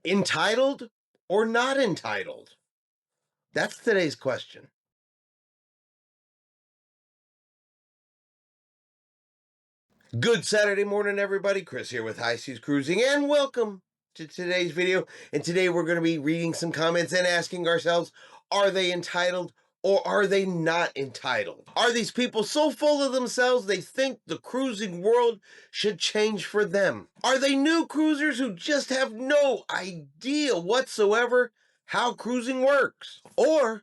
Entitled or not entitled? That's today's question. Good Saturday morning, everybody. Chris here with High Seas Cruising, and welcome to today's video. And today we're going to be reading some comments and asking ourselves, are they entitled or are they not entitled? Are these people so full of themselves they think the cruising world should change for them? Are they new cruisers who just have no idea whatsoever how cruising works? Or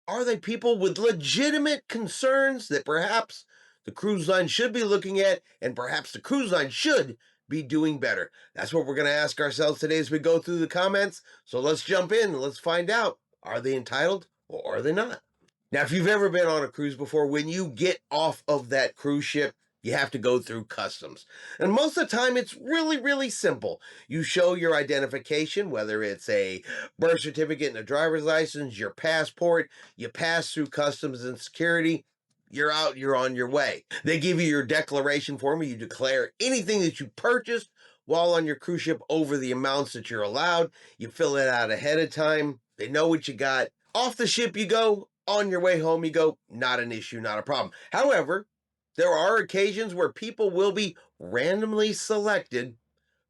are they people with legitimate concerns that perhaps the cruise line should be looking at, and perhaps the cruise line should be doing better? That's what we're going to ask ourselves today as we go through the comments. So let's jump in and let's find out. Are they entitled or are they not? Now, if you've ever been on a cruise before, when you get off of that cruise ship, you have to go through customs. And most of the time, it's really, really simple. You show your identification, whether it's a birth certificate and a driver's license, your passport, you pass through customs and security, you're out, you're on your way. They give you your declaration form, where you declare anything that you purchased while on your cruise ship over the amounts that you're allowed. You fill it out ahead of time. They know what you got. Off the ship you go. On your way home you go. Not an issue, not a problem. However, there are occasions where people will be randomly selected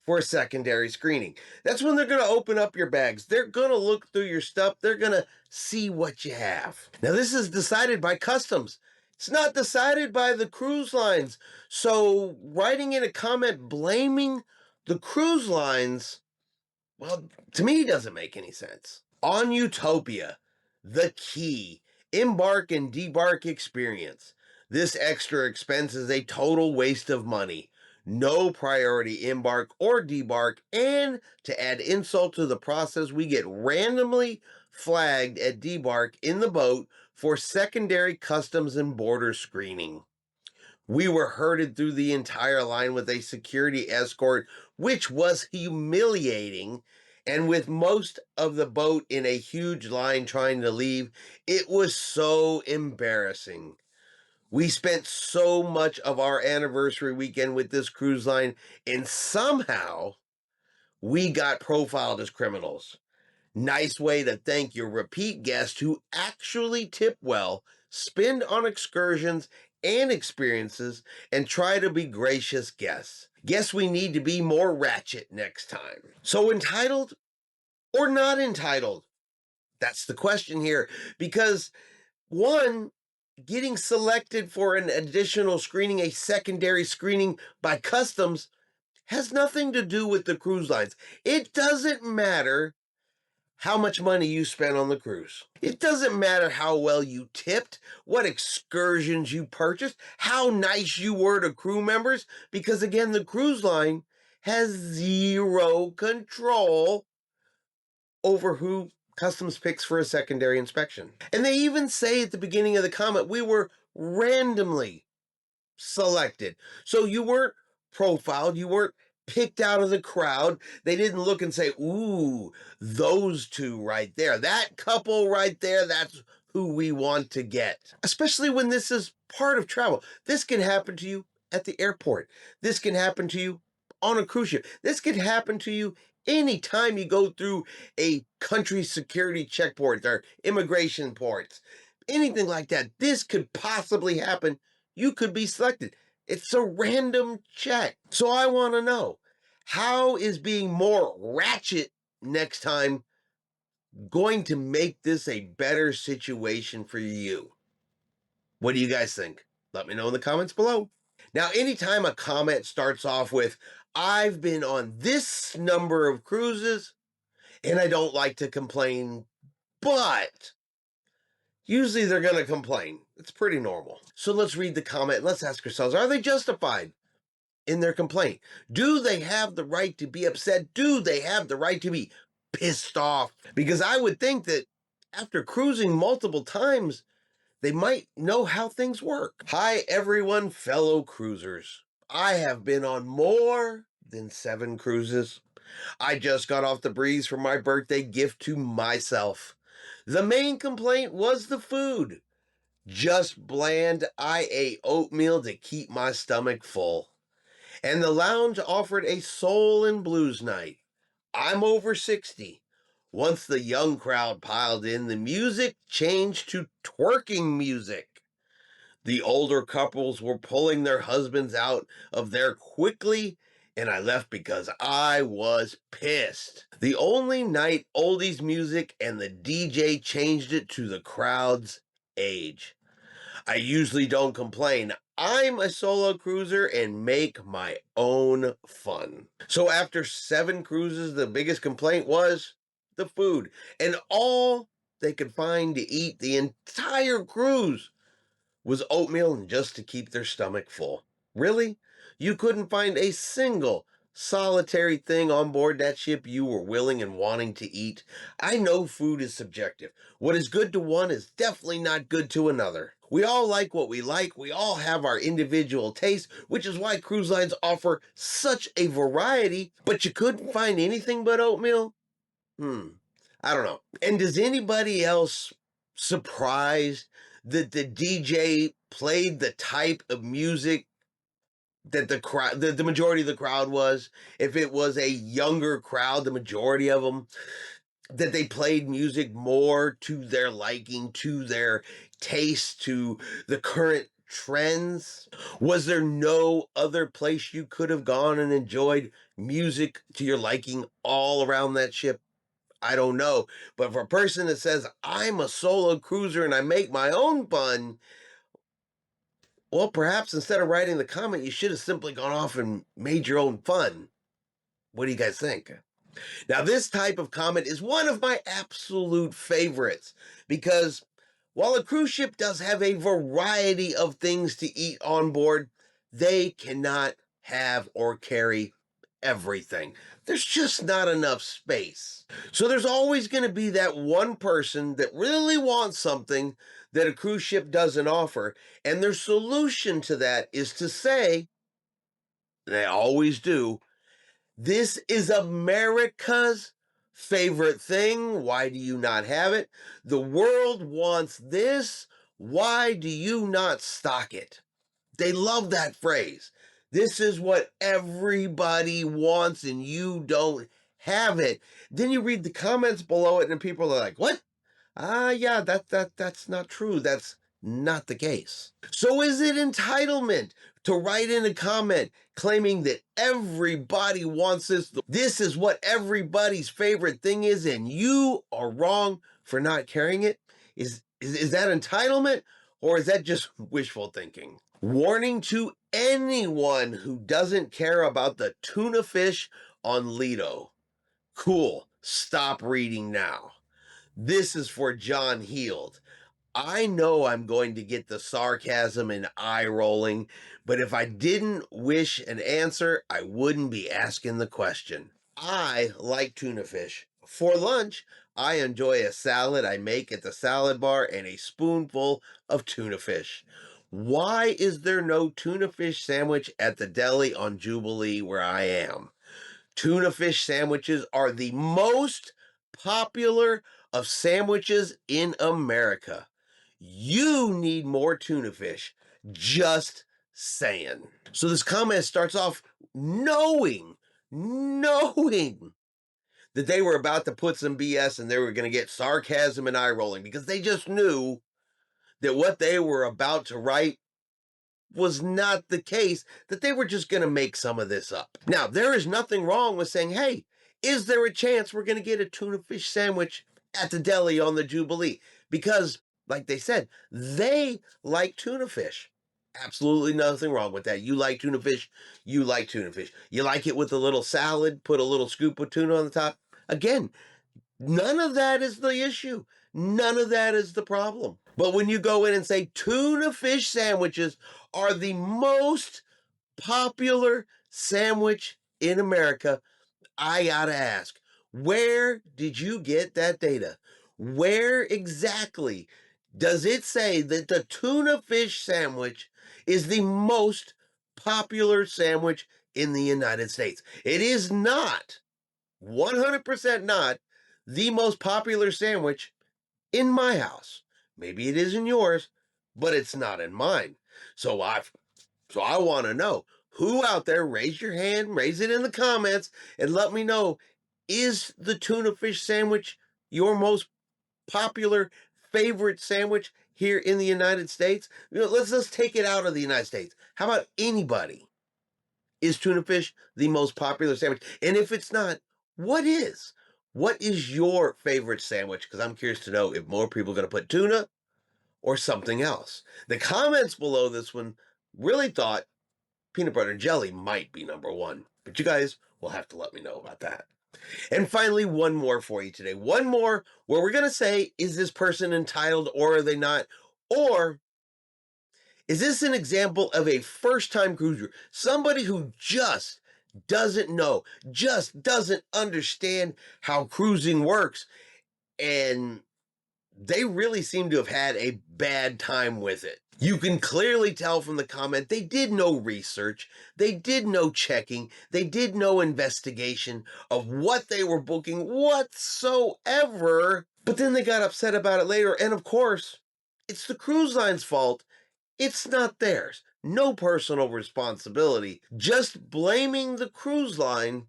for a secondary screening. That's when they're going to open up your bags. They're going to look through your stuff. They're going to see what you have. Now, this is decided by customs. It's not decided by the cruise lines. So writing in a comment blaming the cruise lines, well, to me, doesn't make any sense. On Utopia, the key embark and debark experience. This extra expense is a total waste of money. No priority embark or debark, and to add insult to the process, we get randomly flagged at debark in the boat for secondary customs and border screening. We were herded through the entire line with a security escort, which was humiliating. And with most of the boat in a huge line trying to leave, it was so embarrassing. We spent so much of our anniversary weekend with this cruise line, and somehow we got profiled as criminals. Nice way to thank your repeat guests who actually tip well, spend on excursions and experiences, and try to be gracious guests. Guess we need to be more ratchet next time. So entitled or not entitled? That's the question here. Because one, getting selected for an additional screening, a secondary screening by customs, has nothing to do with the cruise lines. It doesn't matter how much money you spent on the cruise. It doesn't matter how well you tipped, what excursions you purchased, how nice you were to crew members, because again, the cruise line has zero control over who customs picks for a secondary inspection. And they even say at the beginning of the comment, we were randomly selected. So you weren't profiled, you weren't picked out of the crowd. They didn't look and say, ooh, those two right there, that couple right there, that's who we want to get. Especially when this is part of travel. This can happen to you at the airport. This can happen to you on a cruise ship. This can happen to you anytime you go through a country security checkpoint or immigration ports. Anything like that. This could possibly happen. You could be selected. It's a random check. So I want to know, how is being more ratchet next time going to make this a better situation for you? What do you guys think? Let me know in the comments below. Now, anytime a comment starts off with, I've been on this number of cruises and I don't like to complain, but usually they're going to complain. It's pretty normal. So let's read the comment. Let's ask ourselves, are they justified in their complaint? Do they have the right to be upset? Do they have the right to be pissed off? Because I would think that after cruising multiple times, they might know how things work. Hi, everyone, fellow cruisers. I have been on more than 7 cruises. I just got off the breeze for my birthday gift to myself. The main complaint was the food. Just bland. I ate oatmeal to keep my stomach full. And the lounge offered a soul and blues night. I'm over 60. Once the young crowd piled in, the music changed to twerking music. The older couples were pulling their husbands out of there quickly, and I left because I was pissed. The only night oldies music and the DJ changed it to the crowd's age. I usually don't complain. I'm a solo cruiser and make my own fun. So after 7 cruises, the biggest complaint was the food. And all they could find to eat the entire cruise was oatmeal just to keep their stomach full. Really? You couldn't find a single solitary thing on board that ship you were willing and wanting to eat? I know food is subjective. What is good to one is definitely not good to another. We all like what we like. We all have our individual tastes, which is why cruise lines offer such a variety, but you couldn't find anything but oatmeal? I don't know. And does anybody else surprised that the DJ played the type of music that the crowd, the majority of the crowd was? If it was a younger crowd, the majority of them, that they played music more to their liking, to their taste, to the current trends? Was there no other place you could have gone and enjoyed music to your liking all around that ship? I don't know. But for a person that says, I'm a solo cruiser and I make my own fun, well, perhaps instead of writing the comment, you should have simply gone off and made your own fun. What do you guys think? Now, this type of comment is one of my absolute favorites because while a cruise ship does have a variety of things to eat on board, they cannot have or carry everything. There's just not enough space. So there's always going to be that one person that really wants something that a cruise ship doesn't offer. And their solution to that is to say, they always do, this is America's favorite thing. Why do you not have it? The world wants this. Why do you not stock it? They love that phrase. This is what everybody wants and you don't have it. Then you read the comments below it and people are like, what? Yeah, that's not true. That's not the case. So is it entitlement to write in a comment claiming that everybody wants this? This is what everybody's favorite thing is, and you are wrong for not carrying it? Is that entitlement, or is that just wishful thinking? Warning to anyone who doesn't care about the tuna fish on Lido. Cool. Stop reading now. This is for John Heald. I know I'm going to get the sarcasm and eye rolling, but if I didn't wish an answer, I wouldn't be asking the question. I like tuna fish. For lunch, I enjoy a salad I make at the salad bar and a spoonful of tuna fish. Why is there no tuna fish sandwich at the deli on Jubilee where I am? Tuna fish sandwiches are the most popular of sandwiches in America. You need more tuna fish. Just saying. So this comment starts off knowing that they were about to put some BS and they were going to get sarcasm and eye rolling because they just knew that what they were about to write was not the case, that they were just going to make some of this up. Now, there is nothing wrong with saying, hey, is there a chance we're going to get a tuna fish sandwich at the deli on the Jubilee? Because, like they said, they like tuna fish. Absolutely nothing wrong with that. You like tuna fish, you like tuna fish. You like it with a little salad, put a little scoop of tuna on the top. Again, none of that is the issue. None of that is the problem. But when you go in and say tuna fish sandwiches are the most popular sandwich in America, I gotta ask, where did you get that data? Where exactly does it say that the tuna fish sandwich is the most popular sandwich in the United States? It is not, 100% not, the most popular sandwich in my house. Maybe it is in yours, but it's not in mine. So I want to know, who out there, raise your hand, raise it in the comments, and let me know, Is the tuna fish sandwich your most popular favorite sandwich here in the United States? Let's take it out of the United States. How about anybody? Is tuna fish the most popular sandwich? And if it's not, what is? What is your favorite sandwich? Because I'm curious to know if more people are going to put tuna or something else. The comments below this one really thought peanut butter and jelly might be number one, but you guys will have to let me know about that. And finally, one more for you today. One more where we're going to say, is this person entitled or are they not? Or is this an example of a first-time cruiser? Somebody who just doesn't know, just doesn't understand how cruising works, and they really seem to have had a bad time with it. You can clearly tell from the comment they did no research, they did no checking, they did no investigation of what they were booking whatsoever, but then they got upset about it later, and of course, it's the cruise line's fault. It's not theirs. No personal responsibility, just blaming the cruise line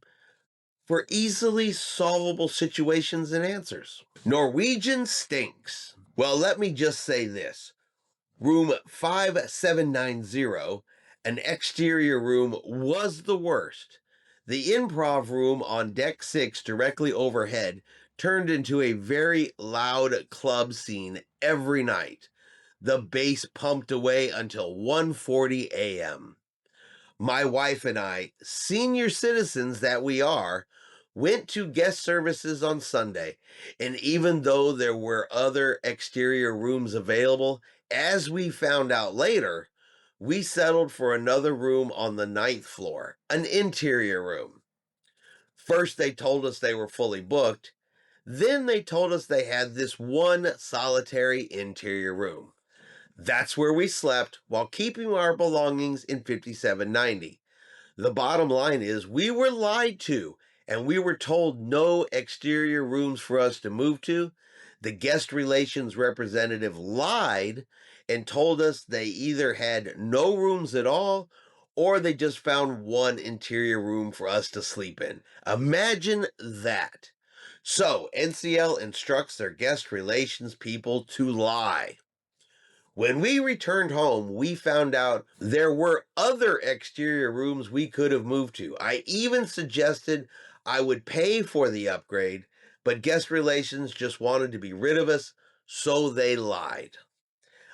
for easily solvable situations and answers. Norwegian stinks. Well, let me just say this. Room 5790, an exterior room, was the worst. The improv room on deck 6 directly overhead turned into a very loud club scene every night. The bass pumped away until 1:40 a.m. My wife and I, senior citizens that we are, went to guest services on Sunday, and even though there were other exterior rooms available, as we found out later, we settled for another room on the 9th floor, an interior room. First, they told us they were fully booked. Then they told us they had this one solitary interior room. That's where we slept while keeping our belongings in 5790. The bottom line is we were lied to, and we were told no exterior rooms for us to move to. The guest relations representative lied and told us they either had no rooms at all or they just found one interior room for us to sleep in. Imagine that. So, NCL instructs their guest relations people to lie. When we returned home, we found out there were other exterior rooms we could have moved to. I even suggested I would pay for the upgrade, but guest relations just wanted to be rid of us, so they lied.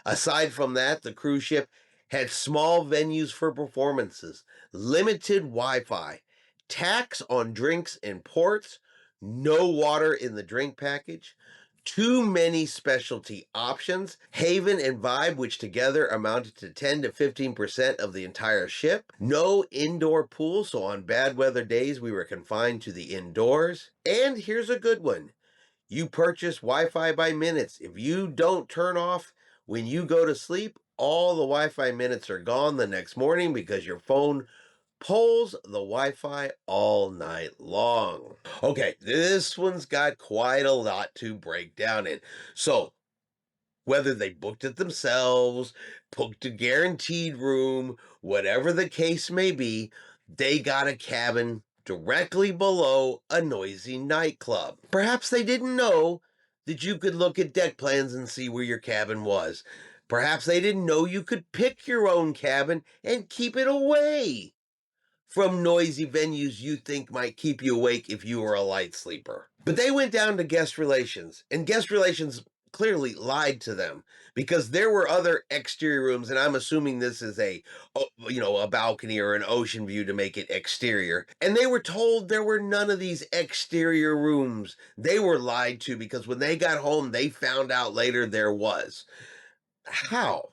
Aside from that, the cruise ship had small venues for performances, limited Wi-Fi, tax on drinks and ports, no water in the drink package, too many specialty options, Haven and Vibe, which together amounted to 10 to 15% of the entire ship, no indoor pool, so on bad weather days we were confined to the indoors, and here's a good one. You purchase Wi-Fi by minutes. If you don't turn off when you go to sleep, all the Wi-Fi minutes are gone the next morning because your phone pulls the Wi-Fi all night long. Okay, this one's got quite a lot to break down in. So, whether they booked it themselves, booked a guaranteed room, whatever the case may be, they got a cabin directly below a noisy nightclub. Perhaps they didn't know that you could look at deck plans and see where your cabin was. Perhaps they didn't know you could pick your own cabin and keep it away from noisy venues you think might keep you awake if you were a light sleeper. But they went down to guest relations, and guest relations clearly lied to them because there were other exterior rooms, and I'm assuming this is a balcony or an ocean view to make it exterior. And they were told there were none of these exterior rooms. They were lied to because when they got home, they found out later there was. How?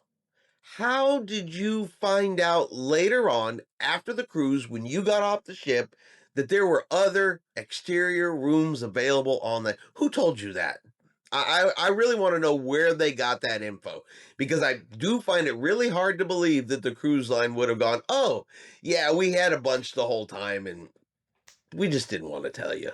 How did you find out later on, after the cruise, when you got off the ship, that there were other exterior rooms available on the... Who told you that? I really want to know where they got that info, because I do find it really hard to believe that the cruise line would have gone, oh, yeah, we had a bunch the whole time, and we just didn't want to tell you.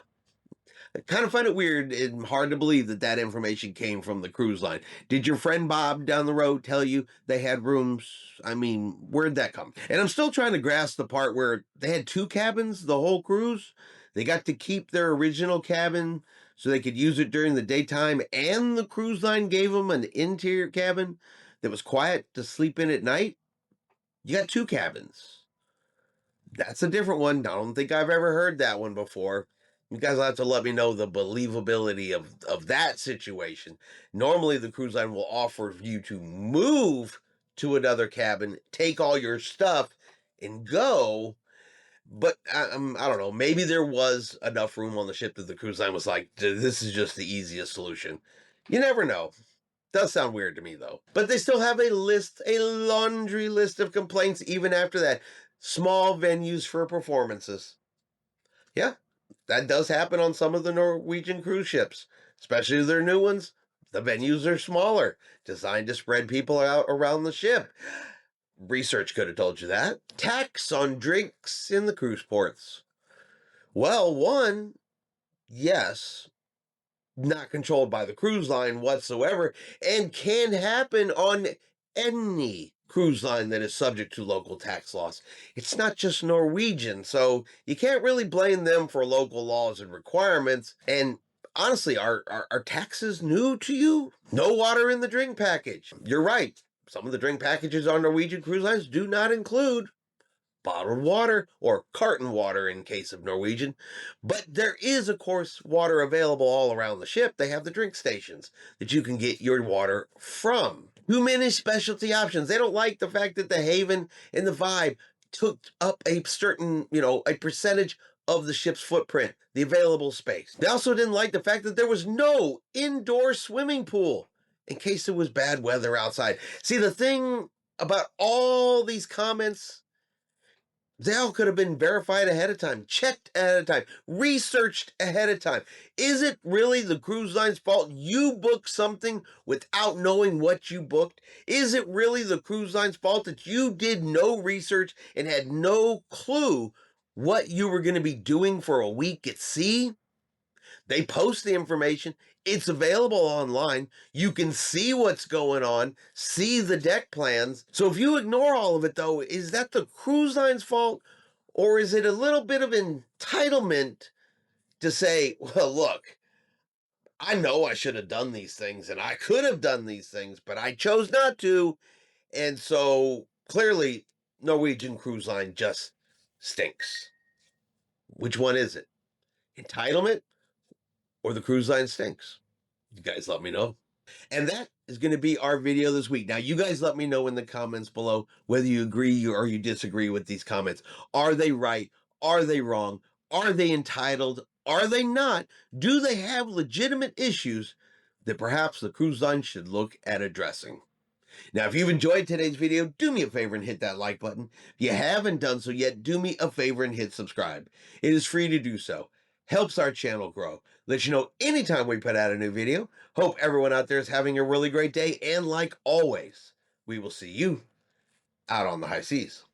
I kind of find it weird and hard to believe that that information came from the cruise line. Did your friend Bob down the road tell you they had rooms? I mean, where'd that come? And I'm still trying to grasp the part where they had two cabins the whole cruise. They got to keep their original cabin so they could use it during the daytime, and the cruise line gave them an interior cabin that was quiet to sleep in at night. You got two cabins. That's a different one. I don't think I've ever heard that one before. You guys will have to let me know the believability of that situation. Normally, the cruise line will offer you to move to another cabin, take all your stuff, and go. But I don't know. Maybe there was enough room on the ship that the cruise line was like, this is just the easiest solution. You never know. Does sound weird to me, though. But they still have a laundry list of complaints even after that. Small venues for performances. Yeah, that does happen on some of the Norwegian cruise ships, especially their new ones. The venues are smaller, designed to spread people out around the ship. Research could have told you that. Tax on drinks in the cruise ports. Well, one, yes, not controlled by the cruise line whatsoever, and can happen on any cruise line that is subject to local tax laws. It's not just Norwegian, so you can't really blame them for local laws and requirements. And honestly, are taxes new to you? No water in the drink package. You're right. Some of the drink packages on Norwegian cruise lines do not include bottled water or carton water in case of Norwegian. But there is, of course, water available all around the ship. They have the drink stations that you can get your water from. Too many specialty options. They don't like the fact that the Haven and the Vibe took up a certain, a percentage of the ship's footprint, the available space. They also didn't like the fact that there was no indoor swimming pool in case it was bad weather outside. See, the thing about all these comments, they all could have been verified ahead of time, checked ahead of time, researched ahead of time. Is it really the cruise line's fault you booked something without knowing what you booked? Is it really the cruise line's fault that you did no research and had no clue what you were going to be doing for a week at sea? They post the information. It's available online. You can see what's going on, see the deck plans. So if you ignore all of it, though, is that the cruise line's fault? Or is it a little bit of entitlement to say, well, look, I know I should have done these things and I could have done these things, but I chose not to. And so clearly, Norwegian Cruise Line just stinks. Which one is it? Entitlement or the cruise line stinks? You guys let me know. And that is going to be our video this week. Now, you guys let me know in the comments below whether you agree or you disagree with these comments. Are they right? Are they wrong? Are they entitled? Are they not? Do they have legitimate issues that perhaps the cruise line should look at addressing? Now, if you've enjoyed today's video, do me a favor and hit that like button. If you haven't done so yet, do me a favor and hit subscribe. It is free to do so. Helps our channel grow. Let you know anytime we put out a new video. Hope everyone out there is having a really great day. And like always, we will see you out on the high seas.